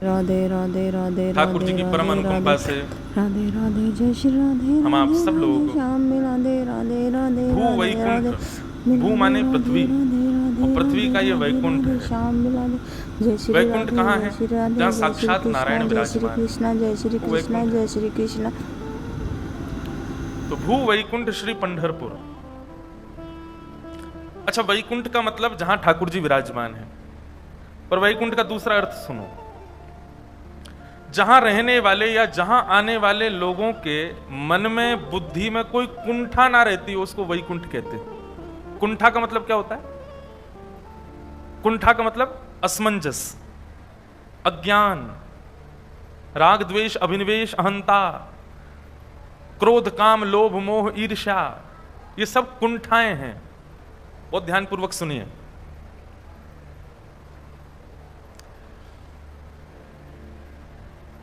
राधे राधे राधे ठाकुर जी राधे की परम राधे अनुकंपा से राधे राधे जय श्री राधे हम आप राधे सब राधे लोग श्याम में राधे राधे राधे भू राधे वैकुंठ, राधे भू मिलादे माने राधे पृथ्वी राधे और राधे पृथ्वी राधे का ये राधे वैकुंठ राधे है। श्याम मिलादे जय श्री वैकुंठ राधे कहाँ जय है? श्री राधे जहाँ जय श्री साक्षात कृष्णा नारायण जय श्री विराजमान कृष्णा जय श्री है, वो कृष्णा वैकुंठ जय है। श्री कृष्णा। तो भू वैकुंठ श्री पंढरपुर। अच्छा, वैकुंठ का मतलब जहां ठाकुर जी विराजमान है, पर वैकुंठ का दूसरा अर्थ सुनो। जहां रहने वाले या जहां आने वाले लोगों के मन में, बुद्धि में कोई कुंठा ना रहती, उसको वैकुंठ कहते हैं। कुंठा का मतलब क्या होता है? कुंठा का मतलब असमंजस, अज्ञान, राग द्वेष अभिनिवेश अहंता, क्रोध काम लोभ मोह ईर्ष्या, ये सब कुंठाएं हैं। बहुत ध्यानपूर्वक सुनिए।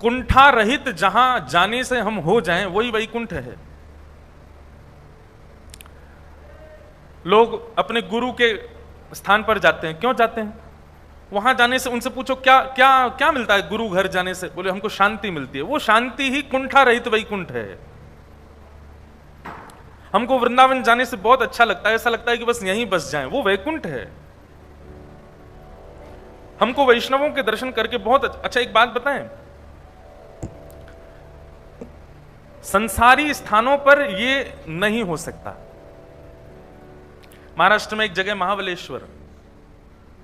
कुंठा रहित जहां जाने से हम हो जाएं, वही वैकुंठ है। लोग अपने गुरु के स्थान पर जाते हैं, क्यों जाते हैं? वहां जाने से उनसे पूछो क्या क्या क्या मिलता है गुरु घर जाने से? बोले हमको शांति मिलती है। वो शांति ही कुंठा रहित वैकुंठ है। हमको वृंदावन जाने से बहुत अच्छा लगता है, ऐसा लगता है कि बस यहीं बस जाएं, वो वैकुंठ है। हमको वैष्णवों के दर्शन करके बहुत अच्छा। एक बात बताएं, संसारी स्थानों पर ये नहीं हो सकता। महाराष्ट्र में एक जगह महाबलेश्वर,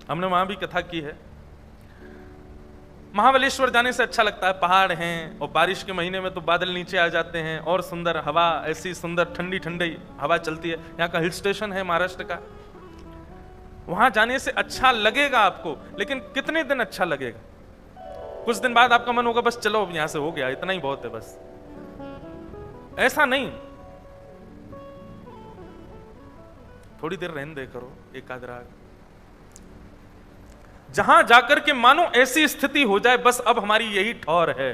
हमने वहां भी कथा की है। महाबलेश्वर जाने से अच्छा लगता है, पहाड़ हैं और बारिश के महीने में तो बादल नीचे आ जाते हैं और सुंदर हवा, ऐसी सुंदर ठंडी ठंडी हवा चलती है। यहाँ का हिल स्टेशन है महाराष्ट्र का। वहां जाने से अच्छा लगेगा आपको, लेकिन कितने दिन अच्छा लगेगा? कुछ दिन बाद आपका मन होगा बस चलो अब यहां से हो गया, इतना ही बहुत है बस। ऐसा नहीं, थोड़ी देर रहने दे करो एक आध राग, जहां जाकर के मानो ऐसी स्थिति हो जाए बस अब हमारी यही ठौर है,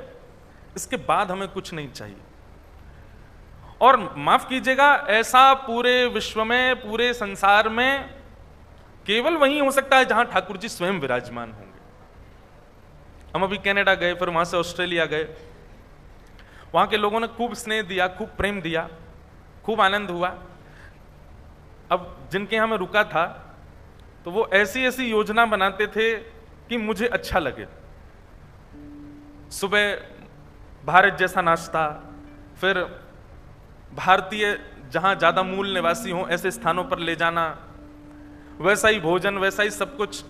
इसके बाद हमें कुछ नहीं चाहिए। और माफ कीजिएगा, ऐसा पूरे विश्व में, पूरे संसार में केवल वहीं हो सकता है जहां ठाकुर जी स्वयं विराजमान होंगे। हम अभी कनाडा गए, फिर वहां से ऑस्ट्रेलिया गए। वहां के लोगों ने खूब स्नेह दिया, खूब प्रेम दिया, खूब आनंद हुआ। अब जिनके यहां मैं रुका था तो वो ऐसी ऐसी योजना बनाते थे कि मुझे अच्छा लगे। सुबह भारत जैसा नाश्ता, फिर भारतीय जहां ज्यादा मूल निवासी हों ऐसे स्थानों पर ले जाना, वैसा ही भोजन, वैसा ही सब कुछ।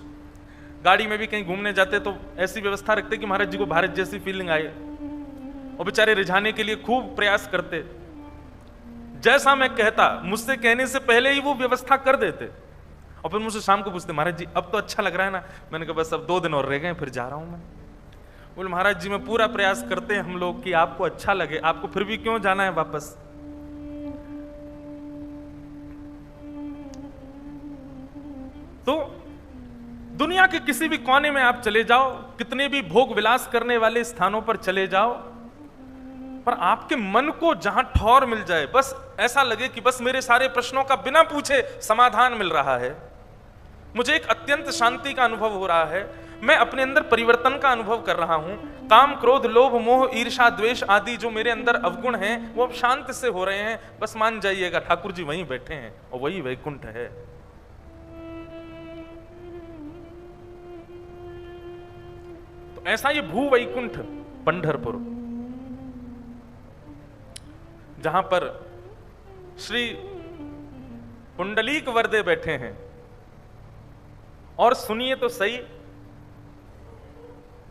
गाड़ी में भी कहीं घूमने जाते तो ऐसी व्यवस्था रखते कि महाराज जी को भारत जैसी फीलिंग आए, और बेचारे रिझाने के लिए खूब प्रयास करते। जैसा मैं कहता, मुझसे कहने से पहले ही वो व्यवस्था कर देते। और फिर मुझसे शाम को पूछते, महाराज जी अब तो अच्छा लग रहा है ना? मैंने कहा बस अब 2 दिन और रह गए, फिर जा रहा हूं मैं। बोले महाराज जी में पूरा प्रयास करते हैं हम लोग कि आपको अच्छा लगे, आपको फिर भी क्यों जाना है वापस? तो दुनिया के किसी भी कोने में आप चले जाओ, कितने भी भोग विलास करने वाले स्थानों पर चले जाओ, पर आपके मन को जहां ठौर मिल जाए, बस ऐसा लगे कि बस मेरे सारे प्रश्नों का बिना पूछे समाधान मिल रहा है, मुझे एक अत्यंत शांति का अनुभव हो रहा है, मैं अपने अंदर परिवर्तन का अनुभव कर रहा हूं, काम क्रोध लोभ मोह ईर्ष्या द्वेष आदि जो मेरे अंदर अवगुण हैं वो अब शांत से हो रहे हैं, बस मान जाइएगा ठाकुर जी वहीं बैठे हैं और वही वैकुंठ है। तो ऐसा ये भू वैकुंठ पंढरपुर, जहां पर श्री पुंडलीक वरदे बैठे हैं। और सुनिए तो सही,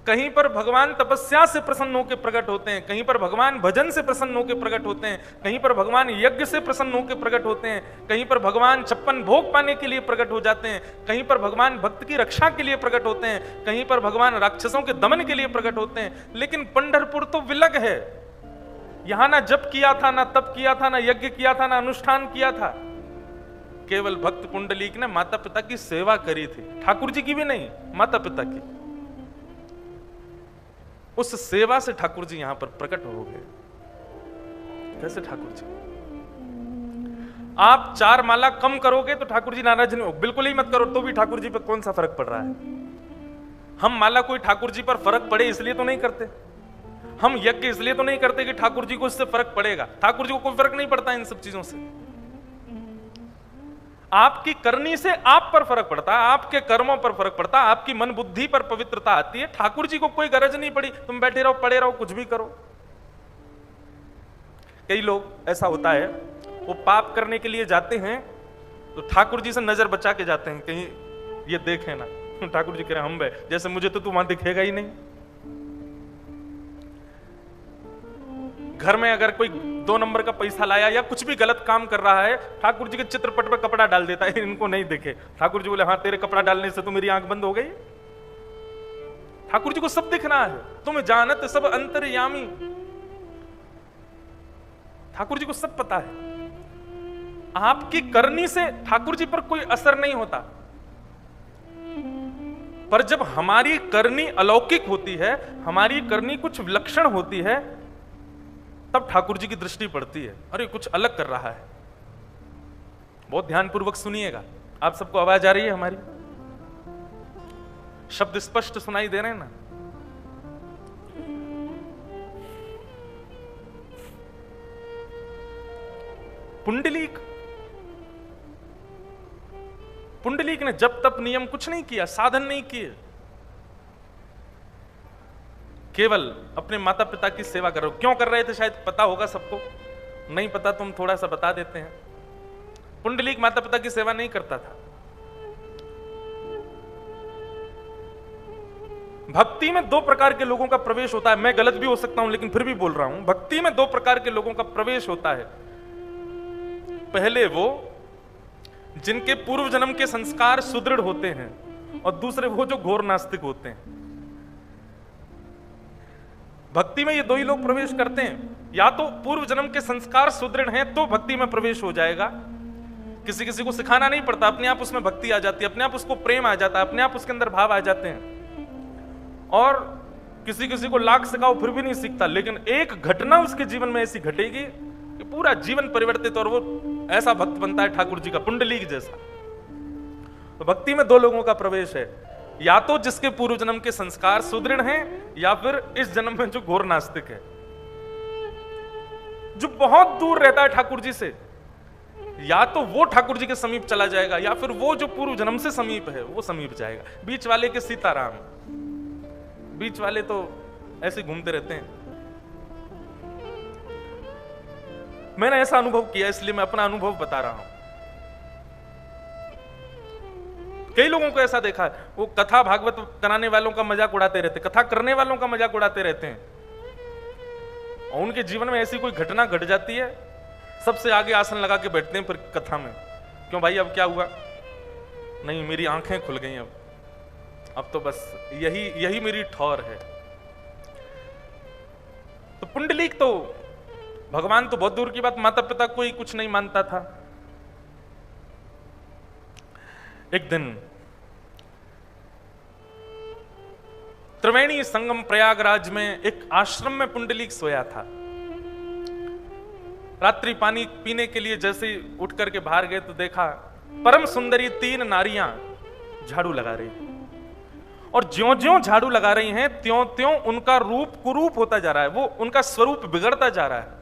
कहीं पर भगवान तपस्या से प्रसन्न होकर प्रकट होते हैं, कहीं पर भगवान भजन से प्रसन्न होकर प्रकट होते हैं, कहीं पर भगवान यज्ञ से प्रसन्न होकर प्रकट होते हैं, कहीं पर भगवान 56 भोग पाने के लिए प्रकट हो जाते हैं, कहीं पर भगवान भक्त की रक्षा के लिए प्रकट होते हैं, कहीं पर भगवान राक्षसों के दमन के लिए प्रकट होते हैं। लेकिन पंढरपुर तो विलग है। यहां ना जप किया था, ना तप किया था, ना यज्ञ किया था, ना अनुष्ठान किया था। केवल भक्त पुंडलीक ने माता पिता की सेवा करी थी, ठाकुर जी की भी नहीं, माता पिता की। उस सेवा से ठाकुर जी यहां पर प्रकट हो गए। कैसे ठाकुर जी? आप 4 माला कम करोगे तो ठाकुर जी नाराज नहीं हो, बिल्कुल ही मत करो तो भी ठाकुर जी पे कौन सा फर्क पड़ रहा है? हम माला कोई ठाकुर जी पर फर्क पड़े इसलिए तो नहीं करते, हम यज्ञ इसलिए तो नहीं करते कि ठाकुर जी को इससे फर्क पड़ेगा। ठाकुर जी को कोई फर्क नहीं पड़ता इन सब चीजों से। आपकी करनी से आप पर फर्क पड़ता है, आपके कर्मों पर फर्क पड़ता है, आपकी मन बुद्धि पर पवित्रता आती है। ठाकुर जी को कोई गरज नहीं पड़ी, तुम बैठे रहो, पड़े रहो, कुछ भी करो। कई लोग ऐसा होता है, वो पाप करने के लिए जाते हैं तो ठाकुर जी से नजर बचा के जाते हैं, कहीं ये देखें ना। ठाकुर जी कह रहे हम बे, जैसे मुझे तो तू वहां दिखेगा ही नहीं। घर में अगर कोई 2 नंबर का पैसा लाया या कुछ भी गलत काम कर रहा है, ठाकुर जी के चित्रपट पे कपड़ा डाल देता है, इनको नहीं दिखे। ठाकुर जी बोले हाँ तेरे कपड़ा डालने से तो मेरी आंख बंद हो गई। ठाकुर जी को सब दिखना है, तुम जानत सब अंतर्यामी। ठाकुर जी को सब पता है। आपकी करनी से ठाकुर जी पर कोई असर नहीं होता, पर जब हमारी करनी अलौकिक होती है, हमारी करनी कुछ विलक्षण होती है, तब ठाकुर जी की दृष्टि पड़ती है, अरे कुछ अलग कर रहा है। बहुत ध्यानपूर्वक सुनिएगा। आप सबको आवाज आ रही है हमारी? शब्द स्पष्ट सुनाई दे रहे हैं ना? पुंडलीक ने जब तप नियम कुछ नहीं किया, साधन नहीं किए, केवल अपने माता पिता की सेवा कर रहे हो। क्यों कर रहे थे शायद पता होगा सबको, नहीं पता तो हम थोड़ा सा बता देते हैं। पुंडलीक माता पिता की सेवा नहीं करता था। भक्ति में 2 प्रकार के लोगों का प्रवेश होता है। मैं गलत भी हो सकता हूं लेकिन फिर भी बोल रहा हूं। भक्ति में 2 प्रकार के लोगों का प्रवेश होता है। पहले वो जिनके पूर्व जन्म के संस्कार सुदृढ़ होते हैं, और दूसरे वो जो घोर नास्तिक होते हैं। भक्ति में ये 2 ही लोग प्रवेश करते हैं। या तो पूर्व जन्म के संस्कार सुदृढ़ हैं तो भक्ति में प्रवेश हो जाएगा, किसी किसी को सिखाना नहीं पड़ता, अपने आप उसमें भक्ति आ जाती है, अपने आप उसको प्रेम आ जाता है, अपने आप उसके अंदर भाव आ जाते हैं। और किसी किसी को लाख सिखाओ फिर भी नहीं सीखता, लेकिन एक घटना उसके जीवन में ऐसी घटेगी कि पूरा जीवन परिवर्तित, और वो ऐसा भक्त बनता है ठाकुर जी का, पुंडलीक जैसा। तो भक्ति में 2 लोगों का प्रवेश है, या तो जिसके पूर्व जन्म के संस्कार सुदृढ़ हैं, या फिर इस जन्म में जो घोर नास्तिक है, जो बहुत दूर रहता है ठाकुर जी से। या तो वो ठाकुर जी के समीप चला जाएगा, या फिर वो जो पूर्व जन्म से समीप है वो समीप जाएगा। बीच वाले के सीताराम, बीच वाले तो ऐसे घूमते रहते हैं। मैंने ऐसा अनुभव किया, इसलिए मैं अपना अनुभव बता रहा हूं। कई लोगों को ऐसा देखा है, वो कथा भागवत कराने वालों का मजाक उड़ाते रहते, कथा करने वालों का मजाक उड़ाते रहते हैं, और उनके जीवन में ऐसी कोई घटना घट जाती है, सबसे आगे आसन लगा के बैठते हैं फिर कथा में। क्यों भाई अब क्या हुआ? नहीं मेरी आंखें खुल गई, अब तो बस यही मेरी ठौर है। तो पुंडलीक तो भगवान तो बहुत दूर की बात, माता पिता कोई कुछ नहीं मानता था। एक दिन त्रिवेणी संगम प्रयागराज में एक आश्रम में पुंडलीक सोया था। रात्रि पानी पीने के लिए जैसे ही उठ करके बाहर गए तो देखा परम सुंदरी 3 नारियां झाड़ू लगा रही, और ज्यों ज्यों झाड़ू लगा रही हैं त्यों त्यों उनका रूप कुरूप होता जा रहा है, वो उनका स्वरूप बिगड़ता जा रहा है।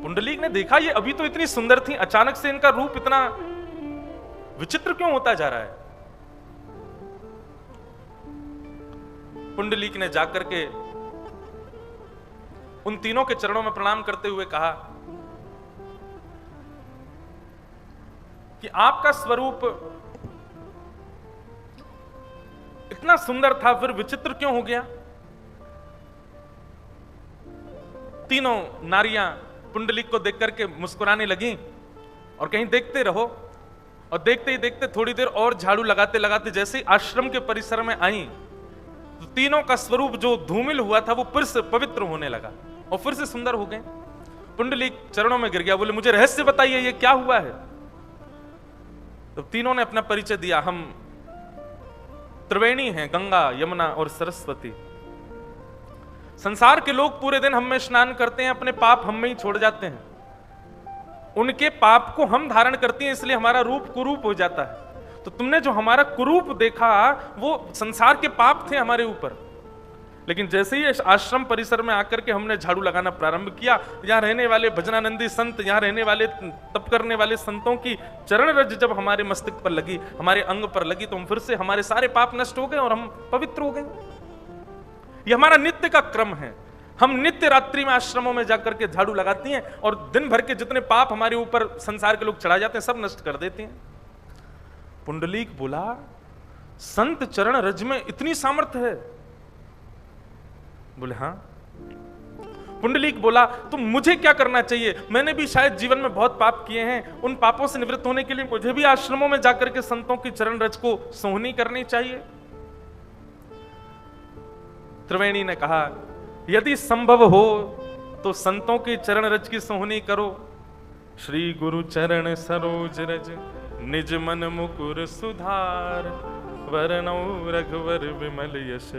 पुंडलीक ने देखा ये अभी तो इतनी सुंदर थी, अचानक से इनका रूप इतना विचित्र क्यों होता जा रहा है। पुंडलीक ने जाकर के उन तीनों के चरणों में प्रणाम करते हुए कहा कि आपका स्वरूप इतना सुंदर था फिर विचित्र क्यों हो गया। तीनों नारियां पुंडलीक को देख करके मुस्कुराने लगी, और कहीं देखते रहो, और देखते ही देखते थोड़ी देर और झाड़ू लगाते लगाते जैसे ही आश्रम के परिसर में आई तो तीनों का स्वरूप जो धूमिल हुआ था वो फिर से पवित्र होने लगा और फिर से सुंदर हो गए। पुंडलीक चरणों में गिर गया, बोले मुझे रहस्य बताइए ये क्या हुआ है। तो तीनों ने अपना परिचय दिया, हम त्रिवेणी हैं, गंगा यमुना और सरस्वती। संसार के लोग पूरे दिन हम में स्नान करते हैं, अपने पाप हम में ही छोड़ जाते हैं, उनके पाप को हम धारण करते हैं, इसलिए हमारा रूप कुरूप हो जाता है। तो तुमने जो हमारा कुरूप देखा वो संसार के पाप थे हमारे ऊपर। लेकिन जैसे ही इस आश्रम परिसर में आकर के हमने झाड़ू लगाना प्रारंभ किया, यहाँ रहने वाले भजनानंदी संत, यहाँ रहने वाले तप करने वाले संतों की चरण रज जब हमारे मस्तिष्क पर लगी, हमारे अंग पर लगी, तो हम फिर से हमारे सारे पाप नष्ट हो गए और हम पवित्र हो गए। ये हमारा नित्य का क्रम है। हम नित्य रात्रि में आश्रमों में जाकर के झाड़ू लगाती हैं और दिन भर के जितने पाप हमारे ऊपर संसार के लोग चढ़ा जाते हैं सब नष्ट कर देते हैं। पुंडलीक बोला, संत चरण रज में इतनी सामर्थ्य है? बोले हाँ। पुंडलीक बोला, तो मुझे क्या करना चाहिए? मैंने भी शायद जीवन में बहुत पाप किए हैं, उन पापों से निवृत्त होने के लिए मुझे भी आश्रमों में जाकर के संतों की चरण रज को सोहनी करनी चाहिए। त्रिवेणी ने कहा, यदि संभव हो तो संतों की चरण रज की सोहनी करो। श्री गुरु चरण सरोज रज निज मन मुकुर सुधार, वरनौ रघुवर विमल यश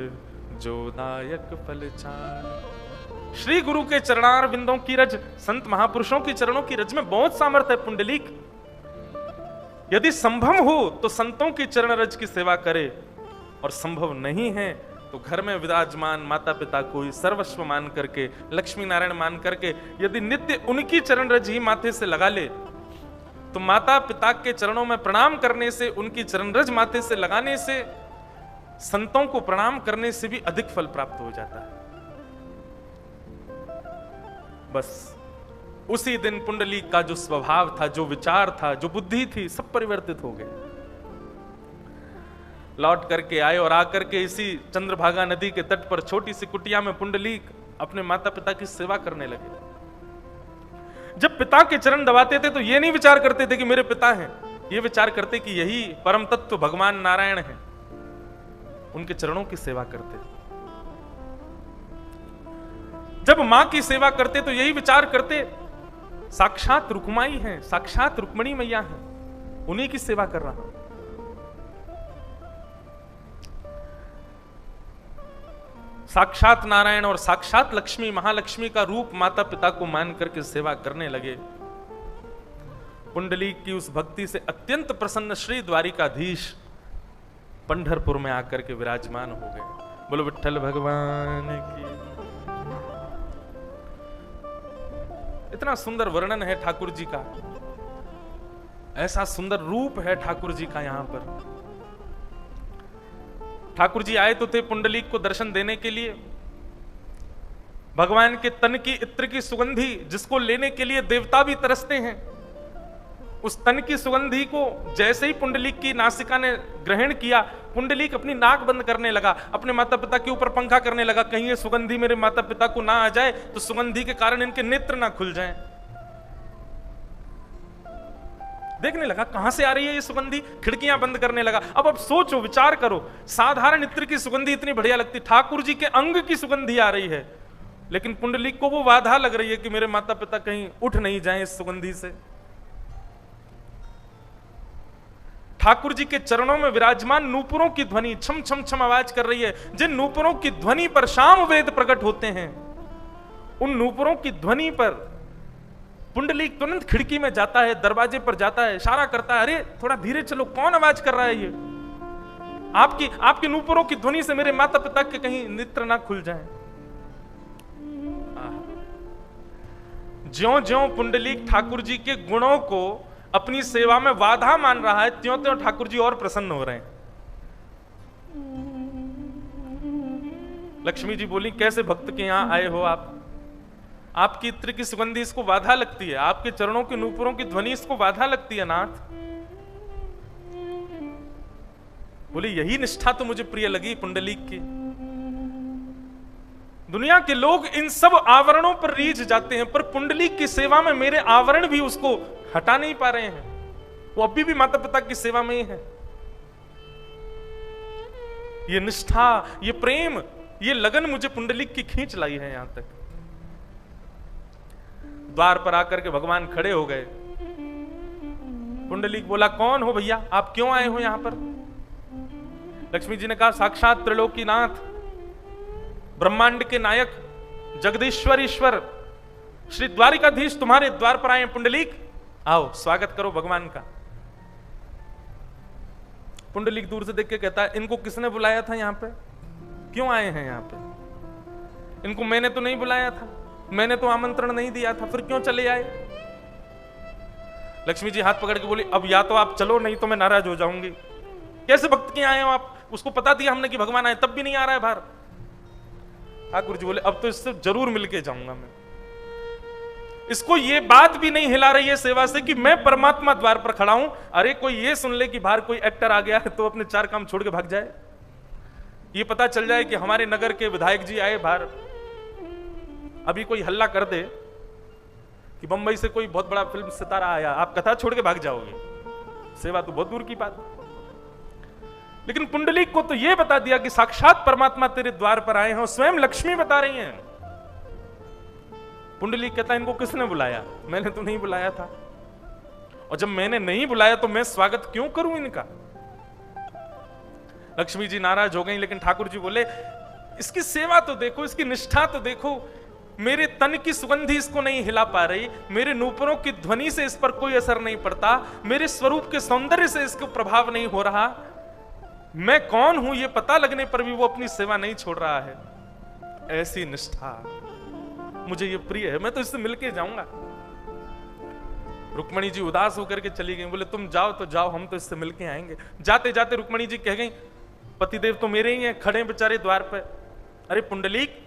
जो दायक फल चार। श्री गुरु के चरणार बिंदों की रज, संत महापुरुषों की चरणों की रज में बहुत सामर्थ्य है पुंडलीक। यदि संभव हो तो संतों की चरण रज की सेवा करे, और संभव नहीं है तो घर में विराजमान माता पिता को ही सर्वस्व मान करके, लक्ष्मी नारायण मान करके यदि नित्य उनकी चरण रज ही माथे से लगा ले, तो माता पिता के चरणों में प्रणाम करने से, उनकी चरण रज माथे से लगाने से, संतों को प्रणाम करने से भी अधिक फल प्राप्त हो जाता है। बस उसी दिन पुंडलीक का जो स्वभाव था, जो विचार था, जो बुद्धि थी, सब परिवर्तित हो गए। लौट करके आए और आकर के इसी चंद्रभागा नदी के तट पर छोटी सी कुटिया में पुंडलीक अपने माता पिता की सेवा करने लगे। जब पिता के चरण दबाते थे तो ये नहीं विचार करते थे कि मेरे पिता हैं, ये विचार करते कि यही परम तत्व भगवान नारायण हैं। उनके चरणों की सेवा करते। जब मां की सेवा करते तो यही विचार करते, साक्षात रुक्माई हैं, साक्षात रुक्मणी मैया हैं, उन्हीं की सेवा कर रहा हूं। साक्षात नारायण और साक्षात लक्ष्मी, महालक्ष्मी का रूप माता पिता को मान करके सेवा करने लगे। पुंडलीक की उस भक्ति से अत्यंत प्रसन्न श्री द्वारिकाधीश पंढरपुर में आकर के विराजमान हो गए। बोलो विठ्ठल भगवान की। इतना सुंदर वर्णन है ठाकुर जी का, ऐसा सुंदर रूप है ठाकुर जी का। यहां पर ठाकुर जी आए तो थे पुंडलीक को दर्शन देने के लिए। भगवान के तन की इत्र की सुगंधी जिसको लेने के लिए देवता भी तरसते हैं, उस तन की सुगंधी को जैसे ही पुंडलीक की नासिका ने ग्रहण किया, पुंडलीक अपनी नाक बंद करने लगा, अपने माता पिता के ऊपर पंखा करने लगा, कहीं ये सुगंधी मेरे माता पिता को ना आ जाए तो सुगंधी के कारण इनके नेत्र ना खुल जाएं। देखने लगा कहां से आ रही है ये सुगंधी, खिड़कियां बंद करने लगा। अब सोचो, विचार करो, साधारण इत्र की सुगंधी इतनी बढ़िया लगती, ठाकुर जी के अंग की सुगंधी आ रही है, लेकिन पुंडलीक को वो बाधा लग रही है कि मेरे माता पिता कहीं उठ नहीं जाएं इस सुगंधी से। ठाकुर जी के चरणों में विराजमान नूपुरों की ध्वनि छम छम छम आवाज कर रही है। जिन नूपुरों की ध्वनि पर शाम वेद प्रकट होते हैं, उन नूपुरों की ध्वनि पर पुंडलीक तुरंत खिड़की में जाता है, दरवाजे पर जाता है, इशारा करता है, अरे थोड़ा धीरे चलो, कौन आवाज कर रहा है ये? आपकी नूपुरों की ध्वनि से मेरे माता पिता के कहीं नेत्र ना खुल जाएं। ज्यों-ज्यों पुंडलीक ठाकुर जी के गुणों को अपनी सेवा में बाधा मान रहा है, त्यों-त्यों ठाकुर जी और प्रसन्न हो रहे हैं। लक्ष्मी जी बोली, कैसे भक्त के यहां आए हो आप? आपकी इत्र की सुगंधी इसको बाधा लगती है, आपके चरणों के नूपुरों की ध्वनि इसको बाधा लगती है नाथ। बोले, यही निष्ठा तो मुझे प्रिय लगी पुंडलीक की। दुनिया के लोग इन सब आवरणों पर रीझ जाते हैं, पर पुंडलीक की सेवा में मेरे आवरण भी उसको हटा नहीं पा रहे हैं। वो अभी भी माता पिता की सेवा में ही है। ये निष्ठा, ये प्रेम, ये लगन मुझे पुंडलीक की खींच लाई है यहां तक। द्वार पर आकर के भगवान खड़े हो गए। पुंडलीक बोला, कौन हो भैया, आप क्यों आए हो यहां पर? लक्ष्मी जी ने कहा, साक्षात त्रिलोकीनाथ, ब्रह्मांड के नायक, जगदीश्वर ईश्वर श्री द्वारिकाधीश तुम्हारे द्वार पर आए पुंडलीक, आओ स्वागत करो भगवान का। पुंडलीक दूर से देख के कहता है, इनको किसने बुलाया था यहाँ पे, क्यों आए हैं यहाँ पे? इनको मैंने तो नहीं बुलाया था, मैंने तो आमंत्रण नहीं दिया था, फिर क्यों चले आए? लक्ष्मी जी हाथ पकड़ के बोली, अब या तो आप चलो, नहीं तो मैं नाराज हो जाऊंगी। कैसे भक्त के आए हो आप? उसको पता दिया हमने कि भगवान आए, तब भी नहीं आ रहा है बाहर। ठाकुर जी बोले, अब तो इससे जरूर मिलके जाऊंगा मैं। इसको ये बात भी नहीं हिला रही है सेवा से कि मैं परमात्मा द्वार पर खड़ा हूं। अरे कोई ये सुन ले कि बाहर कोई एक्टर आ गया है तो अपने 4 काम छोड़ के भाग जाए। ये पता चल जाए कि हमारे नगर के विधायक जी आए बाहर, अभी कोई हल्ला कर दे कि बंबई से कोई बहुत बड़ा फिल्म सितारा आया, आप कथा छोड़ के भाग जाओगे। सेवा तो बहुत दूर की बात। लेकिन पुंडलीक को तो यह बता दिया कि साक्षात परमात्मा तेरे द्वार पर आए हैं, स्वयं लक्ष्मी बता रही हैं। पुंडलीक कहता है, इनको किसने बुलाया? मैंने तो नहीं बुलाया था, और जब मैंने नहीं बुलाया तो मैं स्वागत क्यों करूं इनका? लक्ष्मी जी नाराज हो गई, लेकिन ठाकुर जी बोले, इसकी सेवा तो देखो, इसकी निष्ठा तो देखो, मेरे तन की सुगंधी इसको नहीं हिला पा रही, मेरे नूपुरों की ध्वनि से इस पर कोई असर नहीं पड़ता, मेरे स्वरूप के सौंदर्य से इसको प्रभाव नहीं हो रहा, मैं कौन हूं ये पता लगने पर भी वो अपनी सेवा नहीं छोड़ रहा है। ऐसी निष्ठा मुझे ये प्रिय है, मैं तो इससे मिलके जाऊंगा। रुक्मणी जी उदास होकर के चली गई, बोले तुम जाओ तो जाओ, हम तो इससे मिलके आएंगे। जाते जाते रुक्मणी जी कह गई, पतिदेव तो मेरे ही हैं, खड़े बेचारे द्वार पर। अरे पुंडलीक,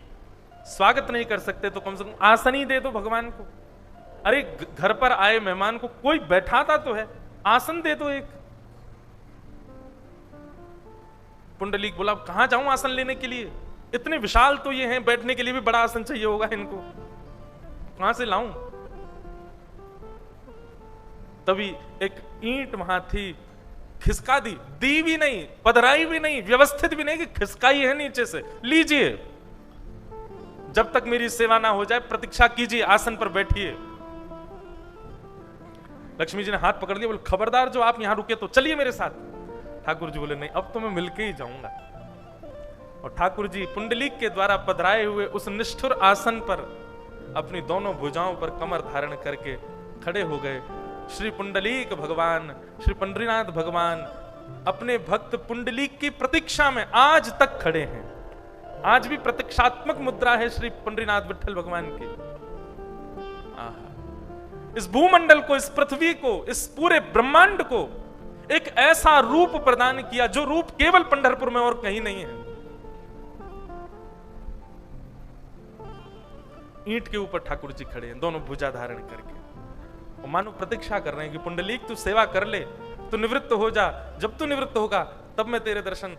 स्वागत नहीं कर सकते तो कम से कम आसन ही दे दो भगवान को। अरे घर पर आए मेहमान को कोई बैठाता तो है, आसन दे दो एक। पुंडलीक बोला, कहां जाऊं आसन लेने के लिए? इतने विशाल तो ये हैं, बैठने के लिए भी बड़ा आसन चाहिए होगा इनको, कहां से लाऊं? तभी एक ईंट वहां थी, खिसका दी भी नहीं, पधराई भी नहीं, व्यवस्थित भी नहीं, कि खिसकाई है नीचे से, लीजिए, जब तक मेरी सेवा ना हो जाए प्रतीक्षा कीजिए, आसन पर बैठिए। लक्ष्मी जी ने हाथ पकड़ लिया, बोले खबरदार, जो आप यहां रुके तो चलिए मेरे साथ। ठाकुर जी बोले, नहीं, अब तो मैं मिलके ही जाऊंगा। और ठाकुर जी पुंडलीक के द्वारा पधराए हुए उस निष्ठुर आसन पर अपनी दोनों भुजाओं पर कमर धारण करके खड़े हो गए। श्री पुंडलीक भगवान, श्री पंडरीनाथ भगवान अपने भक्त पुंडलीक की प्रतीक्षा में आज तक खड़े हैं। आज भी प्रतीक्षात्मक मुद्रा है श्री पंडरीनाथ विठल भगवान की। इस भूमंडल को, इस पृथ्वी को, इस पूरे ब्रह्मांड को एक ऐसा रूप प्रदान किया जो रूप केवल पंढरपुर में और कहीं नहीं है। ईंट के ऊपर ठाकुर जी खड़े हैं, दोनों भुजा धारण करके, और मानो प्रतीक्षा कर रहे हैं कि पुंडलीक तू सेवा कर ले, तू निवृत्त हो जा, जब तू निवृत्त होगा तब मैं तेरे दर्शन,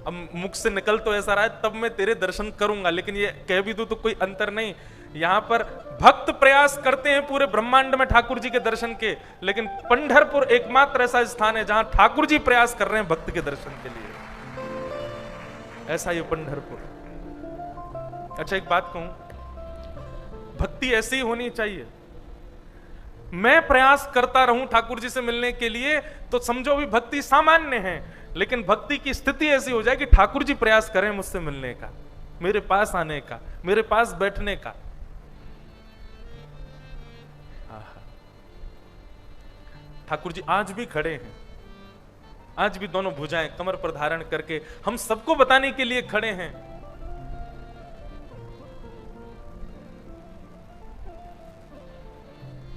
अब मुख से निकल तो ऐसा रहा है, तब मैं तेरे दर्शन करूंगा, लेकिन ये कह भी दूं तो कोई अंतर नहीं। यहां पर भक्त प्रयास करते हैं पूरे ब्रह्मांड में ठाकुर जी के दर्शन के, लेकिन पंढरपुर एकमात्र ऐसा स्थान है जहां ठाकुर जी प्रयास कर रहे हैं भक्त के दर्शन के लिए। ऐसा ये पंढरपुर। अच्छा एक बात कहूं, भक्ति ऐसी ही होनी चाहिए। मैं प्रयास करता रहूं ठाकुर जी से मिलने के लिए तो समझो भी भक्ति सामान्य है, लेकिन भक्ति की स्थिति ऐसी हो जाए कि ठाकुर जी प्रयास करें मुझसे मिलने का, मेरे पास आने का, मेरे पास बैठने का। ठाकुर जी आज भी खड़े हैं, आज भी दोनों भुजाएं कमर पर धारण करके हम सबको बताने के लिए खड़े हैं।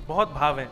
बहुत भाव है।